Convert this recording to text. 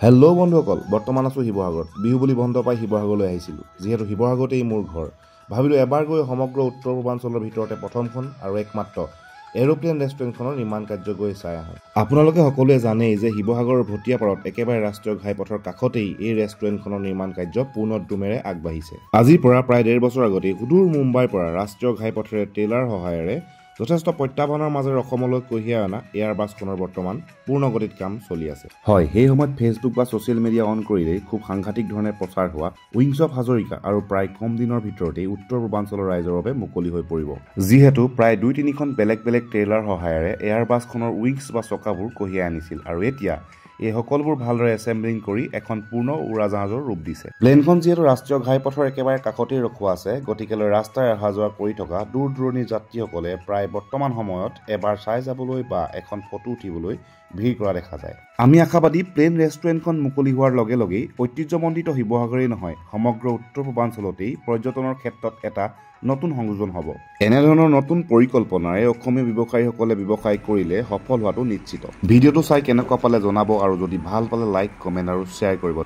Hello' বন্ধুসকল, বৰ্তমান আছোঁ শিৱসাগৰত। বিহু বুলি বন্ধ পাই শিৱসাগৰলৈ আহিছিলোঁ। যিহেতু শিৱসাগৰতেই মোৰ ঘৰ, ভাবিলোঁ এবাৰ গৈ সমগ্ৰ উত্তৰ পূৰ্বাঞ্চলৰ ভিতৰতে প্ৰথমখন আৰু একমাত্ৰ এৰোপ্লেন ৰেষ্টুৰেণ্টখনৰ নিৰ্মাণ কাৰ্য গৈ চাই আহোঁ। আপোনালোকে সকলোৱে জানেই যে শিৱসাগৰৰ ভটিয়াপাৰত একেবাৰে ৰাষ্ট্ৰীয় ঘাইপথৰ কাষতেই এই ৰেষ্টুৰেণ্টখনৰ নিৰ্মাণ কাৰ্য পূৰ্ণোদ্যমেৰে আগবাঢ়িছে। আজিৰ পৰা প্ৰায় 1.5 বছৰ আগতেই সুদূৰ মুম্বাইৰ পৰা ৰাষ্ট্ৰীয় ঘাইপথেৰে ট্ৰেইলাৰ সহায়েৰে যথেষ্ট প্ৰত্যাহ্বানৰ মাজেৰে অসমলৈ কঢ়িয়াই অনা এয়াৰবাছখনৰ বৰ্তমান পূৰ্ণগতিত কাম চলি আছে। হয়, সেই সময়ত ফেচবুক বা ছ'চিয়েল মিডিয়া অন কৰিলেই খুব সাংঘাতিক ধৰণে প্ৰচাৰ হোৱা উইংছ অফ হাজৰিকা আৰু প্ৰায় কম দিনৰ ভিতৰতেই উত্তৰ পূৰ্বাঞ্চলৰ ৰাইজৰ বাবে মুকলি হৈ পৰিব। যিহেতু প্ৰায় 2-3খন বেলেগ বেলেগ ট্ৰেইলাৰ সহায়েৰে এয়াৰবাছখনৰ উইংছ বা চকাবোৰ কঢ়িয়াই আনিছিল আৰু এতিয়া এই সকলোবোৰ ভালদৰে এছেম্বলিং কৰি এখন পূৰ্ণ উৰাজাহাজৰ ৰূপ দিছে। প্লেনখন যিহেতু ৰাষ্ট্ৰীয় ঘাইপথৰ একেবাৰে কাষতেই ৰখোৱা আছে, গতিকে ৰাস্তাৰে অহা যোৱা কৰি থকা দূৰ দূৰণিৰ যাত্ৰীসকলে প্ৰায় বৰ্তমান সময়ত এবাৰ চাই যাবলৈ বা এখন ফটো উঠিবলৈ ভিৰ কৰা দেখা যায়। আমি আশাবাদী প্লেন ৰেষ্টুৰেণ্টখন মুকলি হোৱাৰ লগে লগেই ঐতিহ্যমণ্ডিত শিৱসাগৰেই নহয়, সমগ্ৰ উত্তৰ পূৰ্বাঞ্চলতেই পৰ্যটনৰ ক্ষেত্ৰত এটা নতুন সংযোজন হ'ব। এনেধৰণৰ নতুন পৰিকল্পনাৰে অসমীয়া ব্যৱসায়ীসকলে ব্যৱসায় কৰিলে সফল হোৱাটো নিশ্চিত। ভিডিঅ'টো চাই কেনেকুৱা পালে জনাব আৰু যদি ভাল পালে লাইক, কমেণ্ট আৰু শ্বেয়াৰ কৰিব।